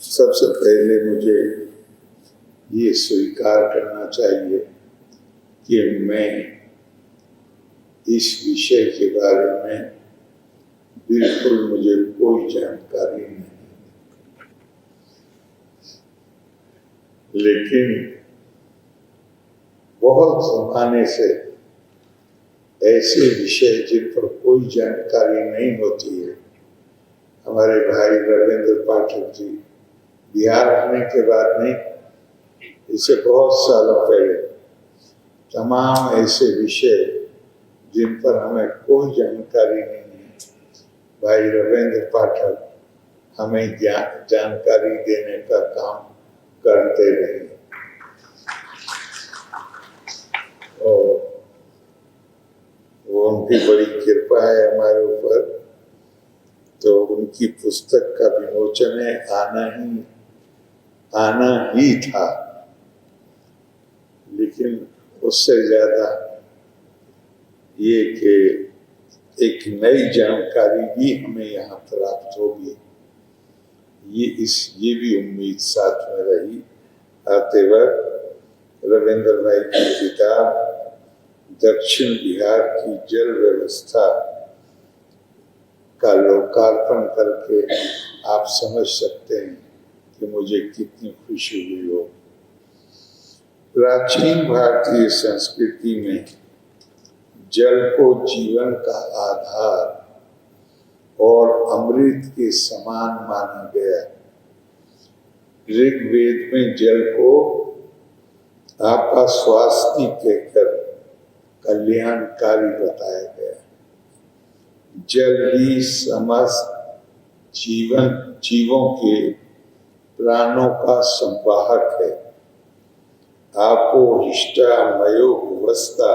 सबसे पहले मुझे ये स्वीकार करना चाहिए कि मैं इस विषय के बारे में बिल्कुल मुझे कोई जानकारी नहीं, लेकिन बहुत जमाने से ऐसे विषय जिन पर कोई जानकारी नहीं होती है, हमारे भाई रविंद्र पाठक जी बिहार आने के बाद नहीं, इससे बहुत सालों पहले तमाम ऐसे विषय जिन पर हमें कोई जानकारी नहीं है, भाई रविंद्र पाठक हमें जानकारी देने का काम करते रहे। और वो उनकी बड़ी कृपा है हमारे ऊपर। तो उनकी पुस्तक का विमोचन आना ही था, लेकिन उससे ज्यादा ये कि एक नई जानकारी भी हमें यहाँ प्राप्त होगी, ये भी उम्मीद साथ में रही। आते वक्त रविंद्र भाई की किताब दक्षिण बिहार की जल व्यवस्था का लोकार्पण करके आप समझ सकते हैं कि मुझे कितनी खुशी हुई हो। प्राचीन भारतीय संस्कृति में जल को जीवन का आधार और अमृत के समान माना गया। ऋग्वेद में जल को आपका स्वास्थ्य कहकर कल्याणकारी बताया गया। जल ही समस्त जीवों के प्राणों का संवाहक है। आपो हिष्टा मयो भुवस्ता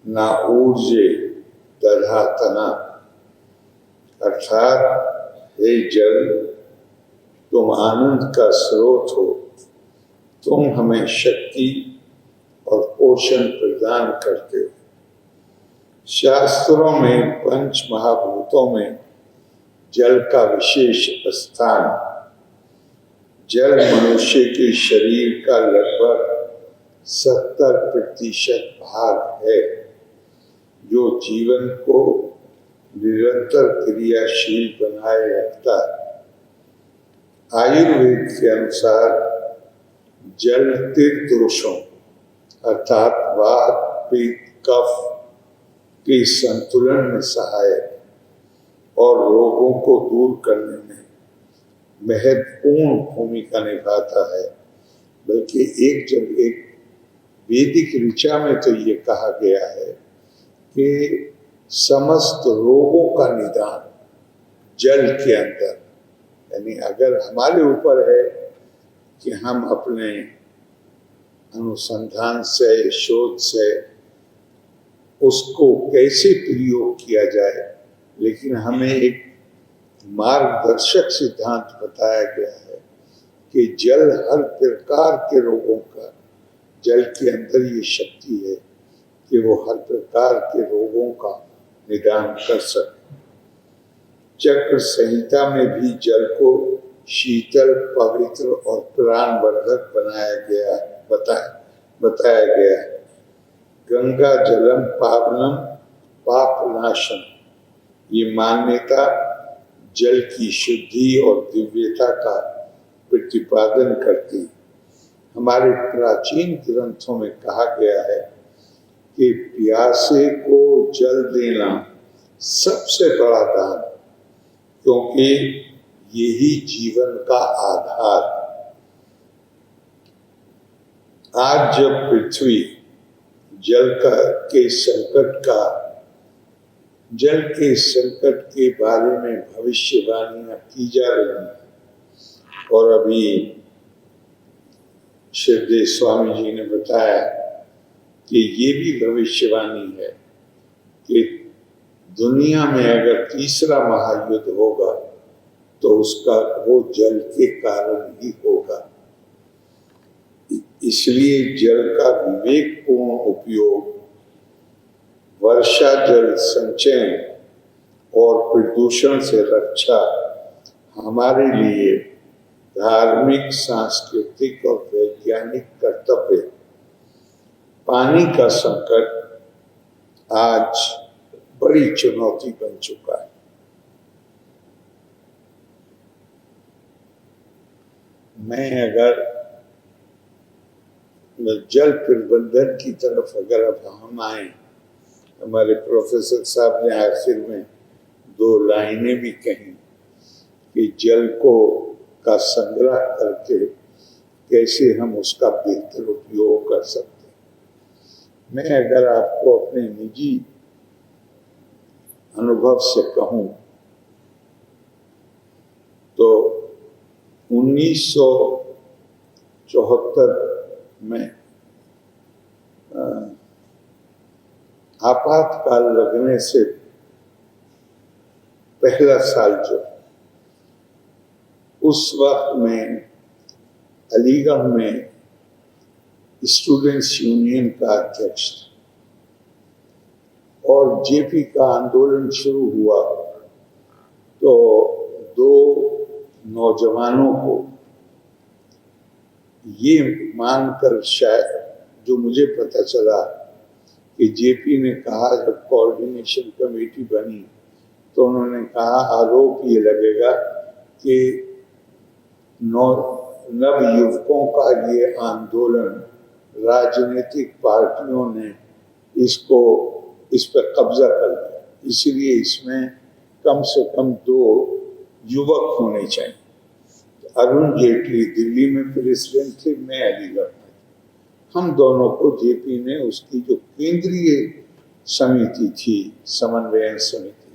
ना ऊर्जे दधातना, अर्थात हे जल, तुम आनंद का स्रोत हो, तुम हमें शक्ति और पोषण प्रदान करते हो। शास्त्रों में पंच महाभूतों में जल का विशेष स्थान। जल मनुष्य के शरीर का लगभग 70% भाग है, जो जीवन को निरंतर क्रियाशील बनाए रखता है। आयुर्वेद के अनुसार जल त्रिदोषों अर्थात वात, पित्त, कफ के संतुलन में सहायक और रोगों को दूर करने में महत्वपूर्ण भूमिका निभाता है। बल्कि एक वैदिक ऋचा में तो ये कहा गया है कि समस्त रोगों का निदान जल के अंदर, यानी अगर हमारे ऊपर है कि हम अपने अनुसंधान से, शोध से उसको कैसे प्रयोग किया जाए, लेकिन हमें एक मार्गदर्शक सिद्धांत बताया गया है कि जल हर प्रकार के रोगों का, जल के अंदर ये शक्ति है कि वो हर प्रकार के रोगों का निदान कर सके। चक्र संहिता में भी जल को शीतल, पवित्र और प्राणवर्धक बताया गया है। गंगा जलम पावनम पापनाशम, ये मान्यता जल की शुद्धि और दिव्यता का प्रतिपादन करती। हमारे प्राचीन ग्रंथों में कहा गया है कि प्यासे को जल देना सबसे बड़ा दान, क्योंकि यही जीवन का आधार। आज जब पृथ्वी जल के संकट के बारे में भविष्यवाणियां की जा रही हैं, और अभी श्रीदेव स्वामी जी ने बताया कि ये भी भविष्यवाणी है कि दुनिया में अगर तीसरा महायुद्ध होगा तो उसका वो जल के कारण ही होगा। इसलिए जल का विवेकपूर्ण उपयोग, वर्षा जल संचयन और प्रदूषण से रक्षा हमारे लिए धार्मिक, सांस्कृतिक और वैज्ञानिक कर्तव्य। पानी का संकट आज बड़ी चुनौती बन चुका है। मैं अगर जल प्रबंधन की तरफ अगर अब हम आए, हमारे प्रोफेसर साहब ने आखिर में 2 लाइनें भी कही कि जल को का संग्रह करके कैसे हम उसका बेहतर उपयोग कर सकते हैं। मैं अगर आपको अपने निजी अनुभव से कहूं तो 1974 में आपातकाल लगने से पहला साल जो, उस वक्त में अलीगढ़ में स्टूडेंट्स यूनियन का अध्यक्ष था और जेपी का आंदोलन शुरू हुआ तो 2 नौजवानों को ये मानकर, शायद जो मुझे पता चला कि जेपी ने कहा, जब कोऑर्डिनेशन कमेटी बनी तो उन्होंने कहा आरोप ये लगेगा कि नवयुवकों का ये आंदोलन, राजनीतिक पार्टियों ने इस पर कब्जा कर लिया, इसलिए इसमें कम से कम 2 युवक होने चाहिए। अरुण जेटली दिल्ली में प्रेसिडेंट थे, मैं अलीगढ़ में। हम दोनों को जेपी ने उसकी जो केंद्रीय समिति थी, समन्वयन समिति,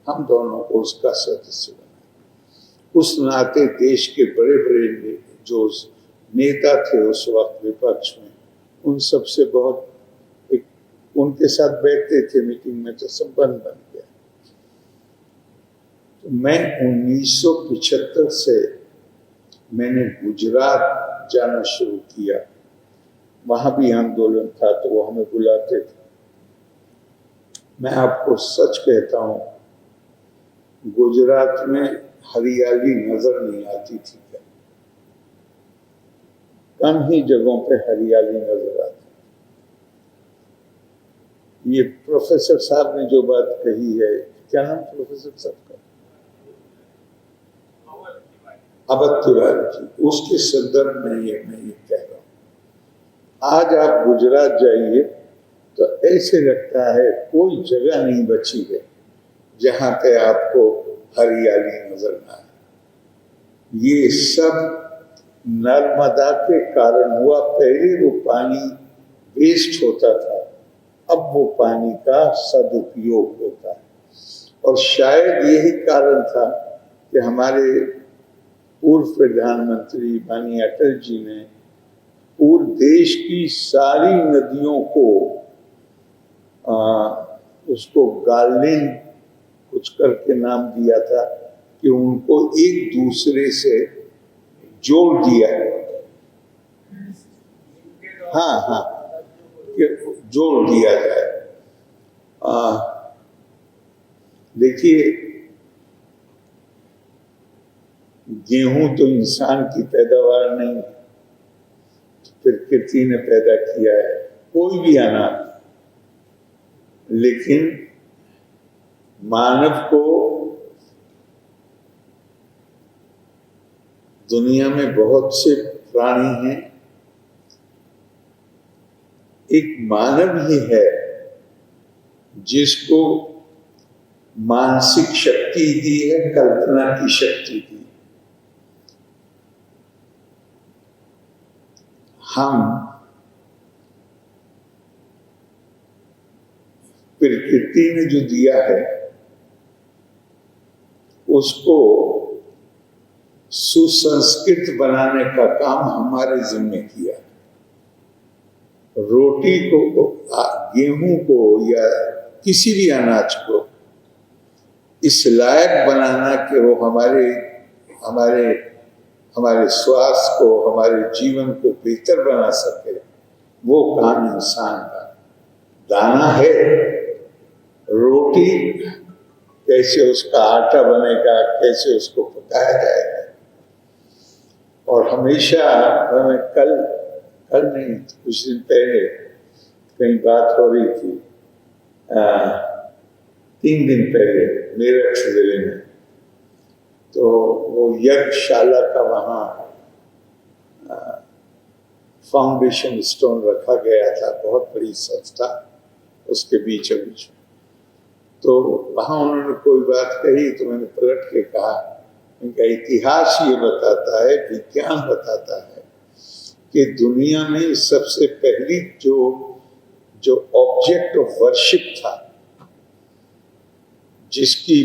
हम दोनों को उसका सदस्य बनाया। उस नाते देश के बड़े बड़े जो नेता थे उस वक्त विपक्ष में, उन सब से बहुत उनके साथ बैठते थे मीटिंग में, तो संबंध बन गया। तो मैं 1975 से मैंने गुजरात जाना शुरू किया। वहां भी आंदोलन था तो वो हमें बुलाते थे। मैं आपको सच कहता हूं, गुजरात में हरियाली नजर नहीं आती थी। कम ही जगहों पे हरियाली नजर आती। ये प्रोफेसर साहब ने जो बात कही है, क्या नाम प्रोफेसर साहब का? अवध तिवारी जी, उसके संदर्भ में मैं ये कह रहा हूँ। आज आप गुजरात जाइए तो ऐसे लगता है कोई जगह नहीं बची है जहां पे आपको हरियाली नजर ना आए। ये सब नर्मदा के कारण हुआ। पहले वो पानी वेस्ट होता था, अब वो पानी का सदुपयोग होता है। और शायद यही कारण था कि हमारे पूर्व प्रधानमंत्री माननीय अटल जी ने पूरे देश की सारी नदियों को उसको गार्डन कुछ करके नाम दिया था कि उनको एक दूसरे से जोड़ दिया है। हाँ, जोड़ दिया जाए। देखिए, गेहूं तो इंसान की पैदावार नहीं, प्रकृति ने पैदा किया है, कोई भी अनाज। लेकिन मानव को दुनिया में बहुत से प्राणी हैं, एक मानव ही है जिसको मानसिक शक्ति दी है, कल्पना की शक्ति दी। हम प्रकृति ने जो दिया है उसको सुसंस्कृत बनाने का काम हमारे जिम्मे किया। रोटी को, गेहूं को या किसी भी अनाज को इस लायक बनाना कि वो हमारे स्वास्थ्य को, हमारे जीवन को बेहतर बना सके, वो काम इंसान का। दाना है, रोटी कैसे उसका आटा बनेगा, कैसे उसको पकाया जाएगा, और हमेशा हमें कल नहीं, कुछ दिन पहले कहीं बात हो रही थी, 3 दिन पहले मेरठ जिले में, तो वो यज्ञशाला का वहाँ फाउंडेशन स्टोन रखा गया था, बहुत बड़ी संस्था उसके बीचों बीच। तो वहाँ उन्होंने कोई बात कही तो मैंने पलट के कहा, इनका इतिहास ये बताता है, विज्ञान बताता है कि दुनिया में सबसे पहली जो ऑब्जेक्ट ऑफ वर्शिप था, जिसकी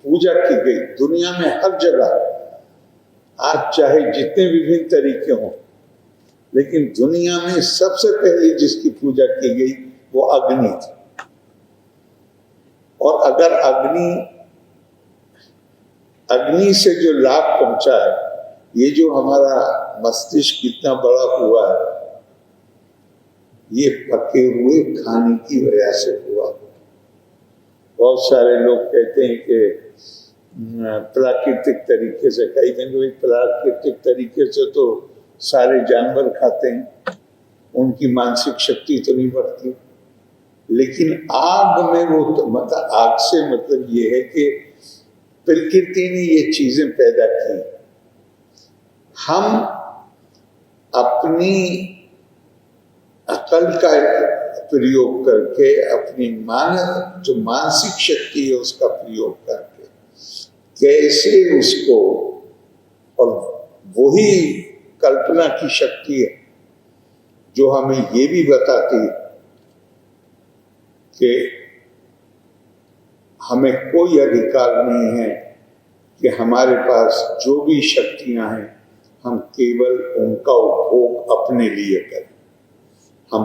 पूजा की गई दुनिया में हर जगह, आज चाहे जितने विभिन्न तरीके हों, लेकिन दुनिया में सबसे पहले जिसकी पूजा की गई वो अग्नि थी। और अगर अग्नि से जो लाभ पहुंचा है, ये जो हमारा मस्तिष्क कितना बड़ा हुआ है, ये पके हुए खाने की वजह से हुआ। बहुत सारे लोग कहते हैं कि प्राकृतिक तरीके से, कई दिन प्राकृतिक तरीके से तो सारे जानवर खाते हैं, उनकी मानसिक शक्ति तो नहीं बढ़ती। लेकिन आग में वो मतलब आग से मतलब ये है कि प्रकृति ने ये चीजें पैदा की, हम अपनी अकल का प्रयोग करके, अपनी जो मानसिक शक्ति है उसका प्रयोग करके कैसे उसको, और वही कल्पना की शक्ति है जो हमें ये भी बताती है कि हमें कोई अधिकार नहीं है कि हमारे पास जो भी शक्तियां हैं हम केवल उनका उपभोग अपने लिए करें। हम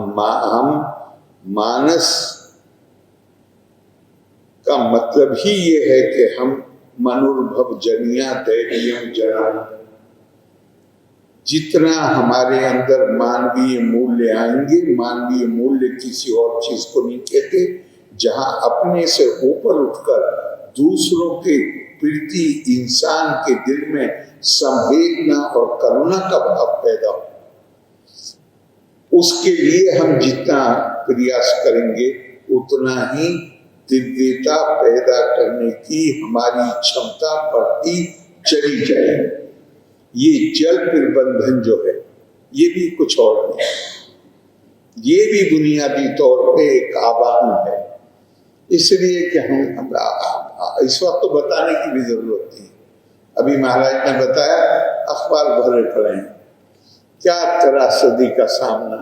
मानस का मतलब ही ये है कि हम मनुर्भव जनिया दैवीयम जना, जितना हमारे अंदर मानवीय मूल्य आएंगे, मानवीय मूल्य किसी और चीज को नहीं कहते, जहां अपने से ऊपर उठकर दूसरों के प्रति इंसान के दिल में संवेदना और करुणा का भाव पैदा हो, उसके लिए हम जितना प्रयास करेंगे उतना ही दिव्यता पैदा करने की हमारी क्षमता बढ़ती चली जाएगी। ये जल प्रबंधन जो है ये भी कुछ और नहीं, ये भी बुनियादी तौर पे एक आवाहन है। इसलिए कि हम इस वक्त तो बताने की भी जरूरत नहीं। अभी महाराज ने बताया अखबार भरे पड़े हैं, क्या त्रासदी का सामना,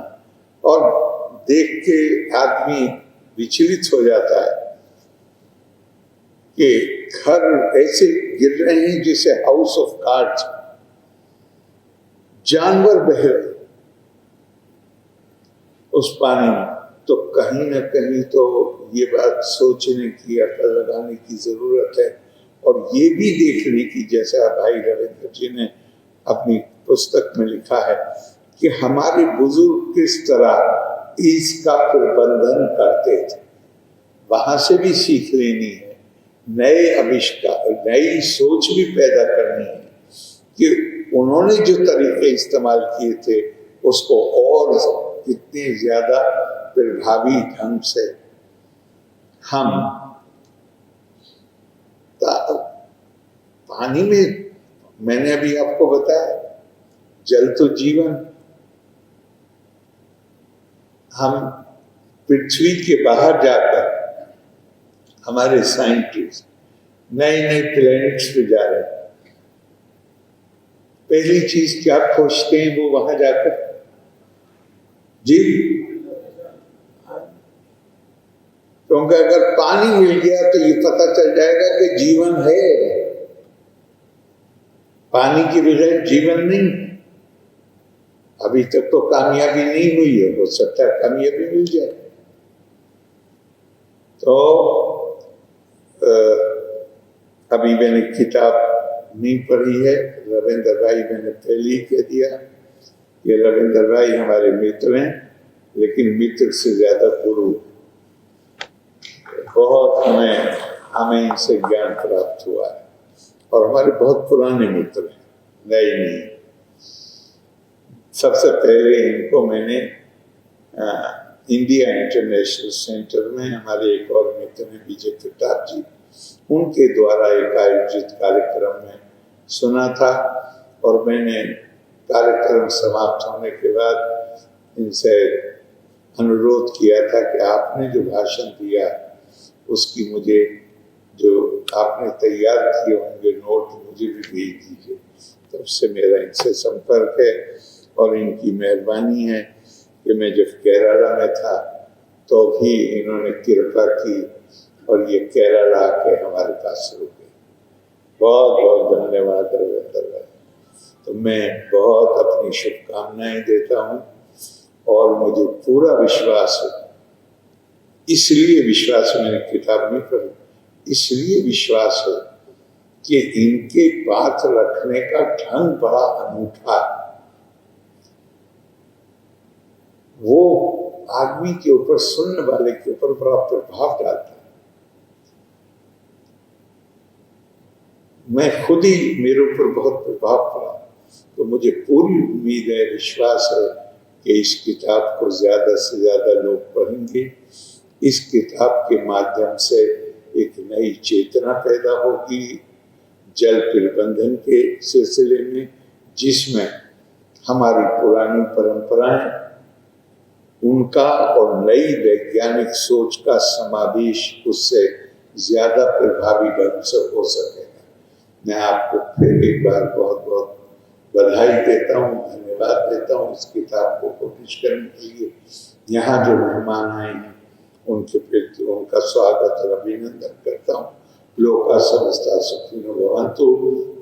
और देख के आदमी विचलित हो जाता है कि घर ऐसे गिर रहे हैं जैसे हाउस ऑफ कार्ड्स, जानवर बह रहे उस पानी में। तो कहीं ना कहीं तो ये बात सोचने की, अकल लगाने की जरूरत है, और ये भी देखने की, जैसा भाई रविंद्र जी ने अपनी पुस्तक में लिखा है कि हमारे बुजुर्ग किस तरह इसका प्रबंधन करते थे, वहां से भी सीख लेनी है, नए आविष्कार, नई सोच भी पैदा करनी है कि उन्होंने जो तरीके इस्तेमाल किए थे उसको और कितने ज्यादा प्रभावी ढंग से हम पानी में, मैंने अभी आपको बताया जल तो जीवन, हम पृथ्वी के बाहर जाकर हमारे साइंटिस्ट नए नए प्लैनेट्स पे जा रहे हैं, पहली चीज क्या खोजते हैं वो वहां जाकर? जी, क्योंकि अगर पानी मिल गया तो ये पता चल जाएगा कि जीवन है, पानी के बगैर जीवन नहीं। अभी तक तो कामयाबी नहीं हुई है, हो सकता है कामयाबी मिल जाए। तो अभी मैंने किताब नहीं पढ़ी है, रविंद्र भाई मैंने पहले ही कह दिया कि रविंद्र भाई हमारे मित्र हैं, लेकिन मित्र से ज्यादा गुरु, बहुत हमें इनसे ज्ञान प्राप्त हुआ है, और हमारे बहुत पुराने मित्र हैं। नहीं। सबसे पहले इनको मैंने इंडिया इंटरनेशनल सेंटर में हमारे एक और मित्र हैं विजय प्रताप जी, उनके द्वारा एक आयोजित कार्यक्रम में सुना था और मैंने कार्यक्रम समाप्त होने के बाद इनसे अनुरोध किया था कि आपने जो भाषण दिया उसकी मुझे जो आपने तैयार किए होंगे नोट मुझे भी भेज दीजिए। तब से मेरा इनसे संपर्क है और इनकी मेहरबानी है कि मैं जब केरला में था तो भी इन्होंने कृपा की और ये केरला आके हमारे पास रुके। बहुत बहुत धन्यवाद रविंद्र भाई। तो मैं बहुत अपनी शुभकामनाएं देता हूँ और मुझे पूरा विश्वास है, इसलिए विश्वास मैंने किताब नहीं पढ़ी, इसलिए विश्वास है कि इनके बात रखने का ढंग बड़ा अनूठा है। वो आदमी के ऊपर, सुनने वाले के ऊपर बड़ा प्रभाव डालता है। मैं खुद ही, मेरे ऊपर बहुत प्रभाव पड़ा, तो मुझे पूरी उम्मीद है, विश्वास है कि इस किताब को ज्यादा से ज्यादा लोग पढ़ेंगे। इस किताब के माध्यम से एक नई चेतना पैदा होगी जल प्रबंधन के सिलसिले में, जिसमें हमारी पुरानी परंपराएं, उनका और नई वैज्ञानिक सोच का समावेश उससे ज्यादा प्रभावी ढंग से हो सकेगा। मैं आपको फिर एक बार बहुत बहुत बधाई देता हूँ, धन्यवाद देता हूँ इस किताब को पब्लिश करने के लिए। यहाँ जो मेहमान आए हैं उनके प्रति उनका स्वागत और अभिनंदन करता हूँ। लोका समस्ता सुखिनो भवन्तु।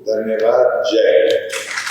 धन्यवाद। जय।